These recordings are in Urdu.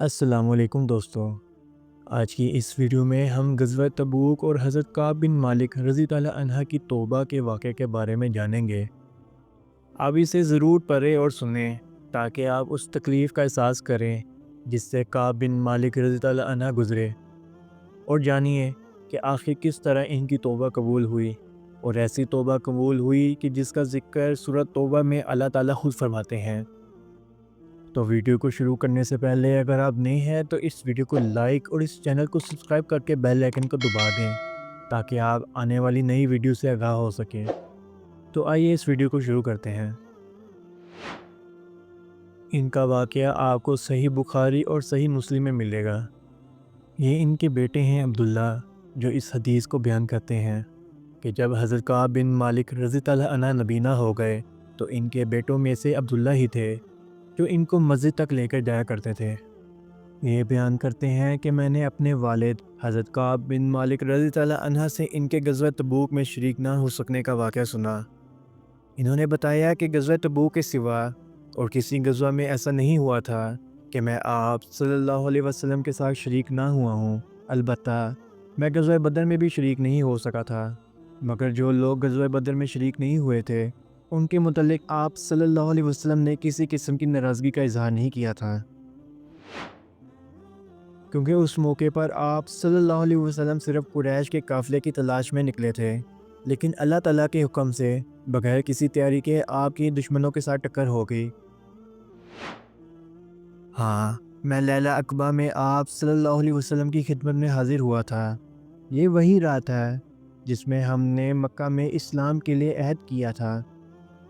السلام علیکم دوستو، آج کی اس ویڈیو میں ہم غزوہ تبوک اور حضرت کعب بن مالک رضی اللہ عنہ کی توبہ کے واقعے کے بارے میں جانیں گے۔ آپ اسے ضرور پڑھیں اور سنیں تاکہ آپ اس تکلیف کا احساس کریں جس سے کعب بن مالک رضی اللہ عنہ گزرے، اور جانیے کہ آخر کس طرح ان کی توبہ قبول ہوئی، اور ایسی توبہ قبول ہوئی کہ جس کا ذکر سورۃ توبہ میں اللہ تعالیٰ خود فرماتے ہیں۔ تو ویڈیو کو شروع کرنے سے پہلے اگر آپ نئے ہیں تو اس ویڈیو کو لائک اور اس چینل کو سبسکرائب کر کے بیل آئیکن کو دبا دیں تاکہ آپ آنے والی نئی ویڈیو سے آگاہ ہو سکیں۔ تو آئیے اس ویڈیو کو شروع کرتے ہیں۔ ان کا واقعہ آپ کو صحیح بخاری اور صحیح مسلم میں ملے گا۔ یہ ان کے بیٹے ہیں عبداللہ، جو اس حدیث کو بیان کرتے ہیں کہ جب حضرت کعب بن مالک رضی اللہ عنہ نبینا ہو گئے تو ان کے بیٹوں میں سے عبداللہ ہی تھے جو ان کو مسجد تک لے کر جایا کرتے تھے۔ یہ بیان کرتے ہیں کہ میں نے اپنے والد حضرت کعب بن مالک رضی اللہ عنہ سے ان کے غزوہ تبوک میں شریک نہ ہو سکنے کا واقعہ سنا۔ انہوں نے بتایا کہ غزوہ تبوک کے سوا اور کسی غزوہ میں ایسا نہیں ہوا تھا کہ میں آپ صلی اللہ علیہ وسلم کے ساتھ شریک نہ ہوا ہوں، البتہ میں غزوہ بدر میں بھی شریک نہیں ہو سکا تھا، مگر جو لوگ غزوہ بدر میں شریک نہیں ہوئے تھے ان کے متعلق آپ صلی اللہ علیہ وسلم نے کسی قسم کی ناراضگی کا اظہار نہیں کیا تھا، کیونکہ اس موقع پر آپ صلی اللہ علیہ وسلم صرف قریش کے قافلے کی تلاش میں نکلے تھے، لیکن اللہ تعالیٰ کے حکم سے بغیر کسی تیاری کے آپ کی دشمنوں کے ساتھ ٹکر ہو گئی۔ ہاں، میں لیلہ عقبہ میں آپ صلی اللہ علیہ وسلم کی خدمت میں حاضر ہوا تھا۔ یہ وہی رات ہے جس میں ہم نے مکہ میں اسلام کے لیے عہد کیا تھا،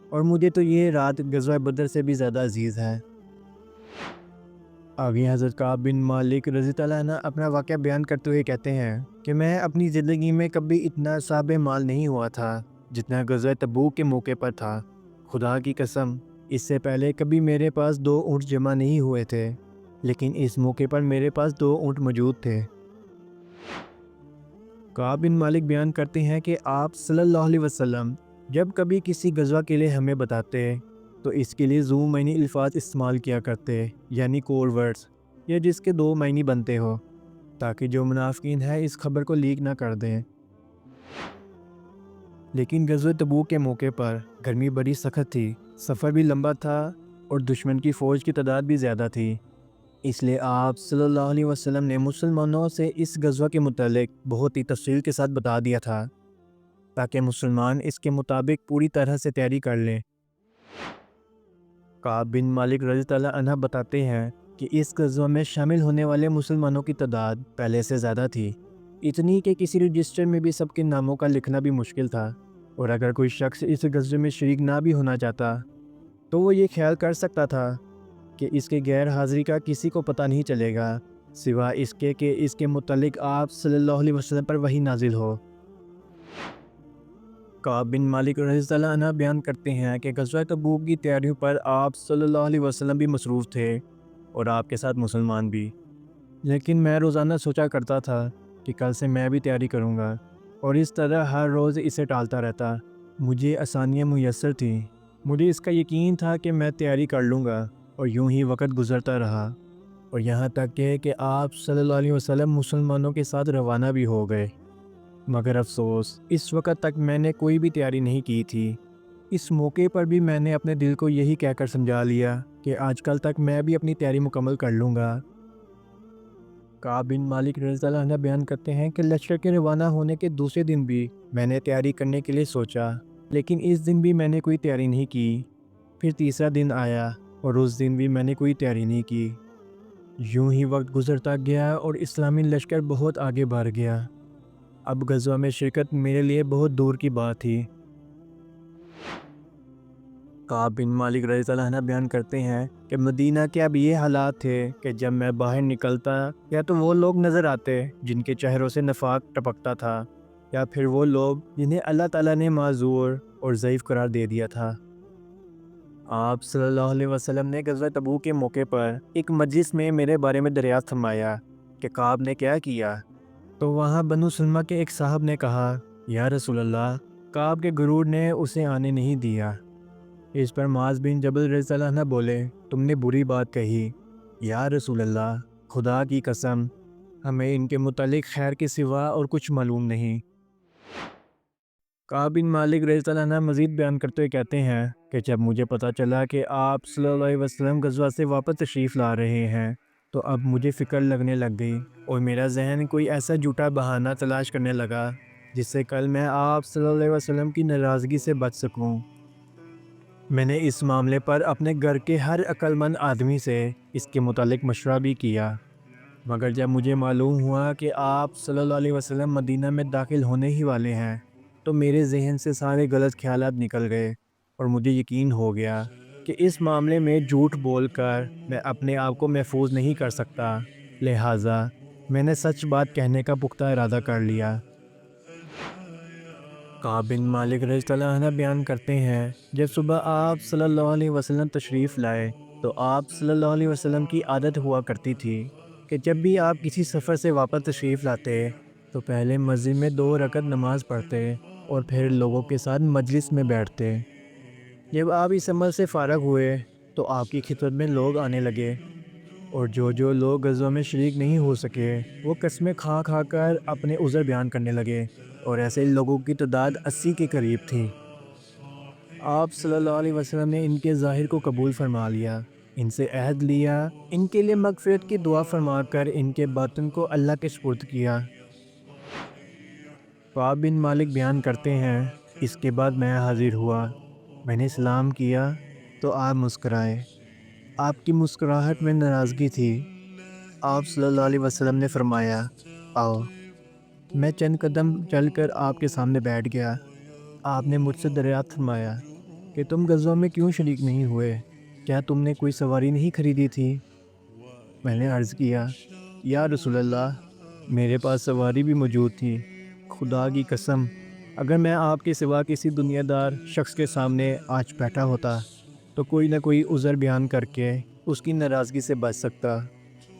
اور مجھے تو یہ رات غزوہ بدر سے بھی زیادہ عزیز ہے۔ آگے حضرت کعب بن مالک رضی اللہ عنہ اپنا واقعہ بیان کرتے ہوئے کہتے ہیں کہ میں اپنی زندگی میں کبھی اتنا صاحب مال نہیں ہوا تھا جتنا غزوہ تبوک کے موقع پر تھا۔ خدا کی قسم، اس سے پہلے کبھی میرے پاس 2 اونٹ جمع نہیں ہوئے تھے، لیکن اس موقع پر میرے پاس 2 اونٹ موجود تھے۔ کعب بن مالک بیان کرتے ہیں کہ آپ صلی اللہ علیہ وسلم جب کبھی کسی غزوہ کے لیے ہمیں بتاتے تو اس کے لیے ذو معنی الفاظ استعمال کیا کرتے، یعنی کور ورڈز، یا جس کے 2 معنی بنتے ہو، تاکہ جو منافقین ہیں اس خبر کو لیک نہ کر دیں۔ لیکن غزوہ تبوک کے موقع پر گرمی بڑی سخت تھی، سفر بھی لمبا تھا اور دشمن کی فوج کی تعداد بھی زیادہ تھی، اس لیے آپ صلی اللہ علیہ وسلم نے مسلمانوں سے اس غزوہ کے متعلق بہت ہی تفصیل کے ساتھ بتا دیا تھا تاکہ مسلمان اس کے مطابق پوری طرح سے تیاری کر لیں۔ کعب بن مالک رضی اللہ عنہ بتاتے ہیں کہ اس غزوہ میں شامل ہونے والے مسلمانوں کی تعداد پہلے سے زیادہ تھی، اتنی کہ کسی رجسٹر میں بھی سب کے ناموں کا لکھنا بھی مشکل تھا، اور اگر کوئی شخص اس غزوے میں شریک نہ بھی ہونا چاہتا تو وہ یہ خیال کر سکتا تھا کہ اس کے غیر حاضری کا کسی کو پتہ نہیں چلے گا سوائے اس کے کہ اس کے متعلق آپ صلی اللہ علیہ وسلم پر وحی نازل ہو۔ کعب بن مالک رضی اللہ عنہ بیان کرتے ہیں کہ غزوہ تبوک کی تیاریوں پر آپ صلی اللہ علیہ وسلم بھی مصروف تھے اور آپ کے ساتھ مسلمان بھی، لیکن میں روزانہ سوچا کرتا تھا کہ کل سے میں بھی تیاری کروں گا، اور اس طرح ہر روز اسے ٹالتا رہتا۔ مجھے آسانیاں میسر تھیں، مجھے اس کا یقین تھا کہ میں تیاری کر لوں گا، اور یوں ہی وقت گزرتا رہا، اور یہاں تک کہ آپ صلی اللہ علیہ وسلم مسلمانوں کے ساتھ روانہ بھی ہو گئے، مگر افسوس اس وقت تک میں نے کوئی بھی تیاری نہیں کی تھی۔ اس موقع پر بھی میں نے اپنے دل کو یہی کہہ کر سمجھا لیا کہ آج کل تک میں بھی اپنی تیاری مکمل کر لوں گا۔ کعب بن مالک رضی اللہ عنہ بیان کرتے ہیں کہ لشکر کے روانہ ہونے کے دوسرے دن بھی میں نے تیاری کرنے کے لیے سوچا، لیکن اس دن بھی میں نے کوئی تیاری نہیں کی۔ پھر تیسرا دن آیا اور اس دن بھی میں نے کوئی تیاری نہیں کی۔ یوں ہی وقت گزرتا گیا اور اسلامی لشکر بہت آگے بڑھ گیا۔ اب غزوہ میں شرکت میرے لیے بہت دور کی بات تھی۔ کعب بن مالک رضی اللہ عنہ بیان کرتے ہیں کہ مدینہ کے اب یہ حالات تھے کہ جب میں باہر نکلتا یا تو وہ لوگ نظر آتے جن کے چہروں سے نفاق ٹپکتا تھا، یا پھر وہ لوگ جنہیں اللہ تعالیٰ نے معذور اور ضعیف قرار دے دیا تھا۔ آپ صلی اللہ علیہ وسلم نے غزوہ تبوک کے موقع پر ایک مجلس میں میرے بارے میں دریافت فرمایا کہ کعب نے کیا کیا، تو وہاں بنو سلمہ کے ایک صاحب نے کہا، یا رسول اللہ، کعب کے غرور نے اسے آنے نہیں دیا۔ اس پر معاذ بن جبل رضی اللہ عنہ بولے، تم نے بری بات کہی۔ یا رسول اللہ، خدا کی قسم ہمیں ان کے متعلق خیر کے سوا اور کچھ معلوم نہیں۔ کعب بن مالک رضی اللہ عنہ مزید بیان کرتے ہوئے کہتے ہیں کہ جب مجھے پتہ چلا کہ آپ صلی اللہ علیہ وسلم غزوہ سے واپس تشریف لا رہے ہیں تو اب مجھے فکر لگنے لگ گئی اور میرا ذہن کوئی ایسا جھوٹا بہانہ تلاش کرنے لگا جس سے کل میں آپ صلی اللہ علیہ وسلم کی ناراضگی سے بچ سکوں۔ میں نے اس معاملے پر اپنے گھر کے ہر عقل مند آدمی سے اس کے متعلق مشورہ بھی کیا، مگر جب مجھے معلوم ہوا کہ آپ صلی اللہ علیہ وسلم مدینہ میں داخل ہونے ہی والے ہیں تو میرے ذہن سے سارے غلط خیالات نکل گئے اور مجھے یقین ہو گیا کہ اس معاملے میں جھوٹ بول کر میں اپنے آپ کو محفوظ نہیں کر سکتا، لہٰذا میں نے سچ بات کہنے کا پختہ ارادہ کر لیا۔ کعب بن مالک رضی اللہ عنہ بیان کرتے ہیں جب صبح آپ صلی اللہ علیہ وسلم تشریف لائے تو آپ صلی اللہ علیہ وسلم کی عادت ہوا کرتی تھی کہ جب بھی آپ کسی سفر سے واپس تشریف لاتے تو پہلے مسجد میں 2 رکعت نماز پڑھتے اور پھر لوگوں کے ساتھ مجلس میں بیٹھتے۔ جب آپ اس عمل سے فارغ ہوئے تو آپ کی خدمت میں لوگ آنے لگے اور جو لوگ غزوہ میں شریک نہیں ہو سکے وہ قسمیں کھا کھا کر اپنے عذر بیان کرنے لگے اور ایسے لوگوں کی تعداد 80 کے قریب تھی۔ آپ صلی اللہ علیہ وسلم نے ان کے ظاہر کو قبول فرما لیا، ان سے عہد لیا، ان کے لیے مغفرت کی دعا فرما کر ان کے باطن کو اللہ کے سپرد کیا۔ کعب بن مالک بیان کرتے ہیں اس کے بعد میں حاضر ہوا، میں نے سلام کیا تو آپ مسکرائے، آپ کی مسکراہٹ میں ناراضگی تھی۔ آپ صلی اللہ علیہ وسلم نے فرمایا آؤ۔ میں چند قدم چل کر آپ کے سامنے بیٹھ گیا۔ آپ نے مجھ سے دریافت فرمایا کہ تم غزوہ میں کیوں شریک نہیں ہوئے، کیا تم نے کوئی سواری نہیں خریدی تھی؟ میں نے عرض کیا یا رسول اللہ میرے پاس سواری بھی موجود تھی، خدا کی قسم اگر میں آپ کے سوا کسی دنیا دار شخص کے سامنے آج بیٹھا ہوتا تو کوئی نہ کوئی عذر بیان کر کے اس کی ناراضگی سے بچ سکتا۔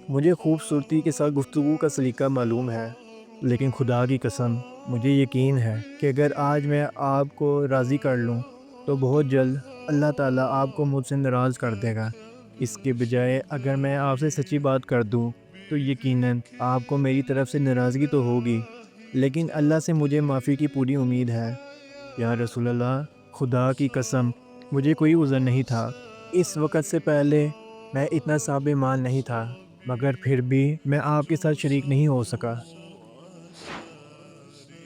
مجھے خوبصورتی کے ساتھ گفتگو کا سلیقہ معلوم ہے، لیکن خدا کی قسم مجھے یقین ہے کہ اگر آج میں آپ کو راضی کر لوں تو بہت جلد اللہ تعالیٰ آپ کو مجھ سے ناراض کر دے گا۔ اس کے بجائے اگر میں آپ سے سچی بات کر دوں تو یقیناً آپ کو میری طرف سے ناراضگی تو ہوگی، لیکن اللہ سے مجھے معافی کی پوری امید ہے۔ یا رسول اللہ خدا کی قسم مجھے کوئی عذر نہیں تھا، اس وقت سے پہلے میں اتنا صاحب مال نہیں تھا، مگر پھر بھی میں آپ کے ساتھ شریک نہیں ہو سکا۔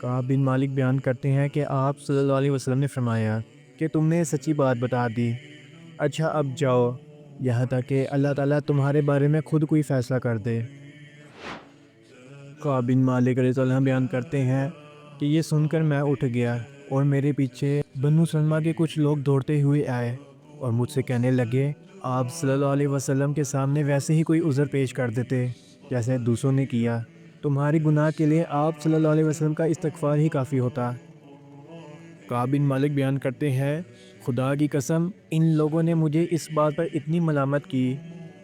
کعب بن مالک بیان کرتے ہیں کہ آپ صلی اللہ علیہ وسلم نے فرمایا کہ تم نے سچی بات بتا دی، اچھا اب جاؤ یہاں تک کہ اللہ تعالیٰ تمہارے بارے میں خود کوئی فیصلہ کر دے۔ کعب بن مالک رضی اللہ عنہ بیان کرتے ہیں کہ یہ سن کر میں اٹھ گیا اور میرے پیچھے بنو سلمہ کے کچھ لوگ دوڑتے ہوئے آئے اور مجھ سے کہنے لگے آپ صلی اللہ علیہ وسلم کے سامنے ویسے ہی کوئی عذر پیش کر دیتے جیسے دوسروں نے کیا، تمہاری گناہ کے لیے آپ صلی اللہ علیہ وسلم کا استغفار ہی کافی ہوتا۔ کعب بن مالک بیان کرتے ہیں خدا کی قسم ان لوگوں نے مجھے اس بات پر اتنی ملامت کی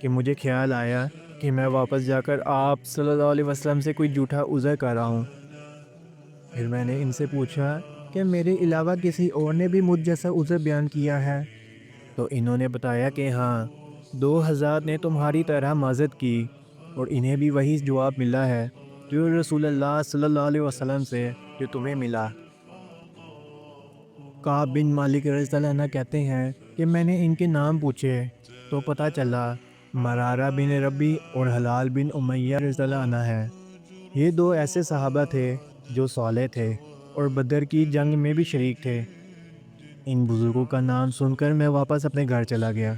کہ مجھے خیال آیا کہ میں واپس جا کر آپ صلی اللہ علیہ وسلم سے کوئی جھوٹا عذر کر رہا ہوں۔ پھر میں نے ان سے پوچھا کہ میرے علاوہ کسی اور نے بھی مجھ جیسا عذر بیان کیا ہے، تو انہوں نے بتایا کہ ہاں 2000 نے تمہاری طرح معذرت کی اور انہیں بھی وہی جواب ملا ہے جو رسول اللہ صلی اللہ علیہ وسلم سے جو تمہیں ملا۔ کعب بن مالک رضی اللہ عنہ کہتے ہیں کہ میں نے ان کے نام پوچھے تو پتہ چلا مرارہ بن ربی اور حلال بن امیہ رضی اللہ عنہ ہے۔ یہ 2 ایسے صحابہ تھے جو صالح تھے اور بدر کی جنگ میں بھی شریک تھے۔ ان بزرگوں کا نام سن کر میں واپس اپنے گھر چلا گیا۔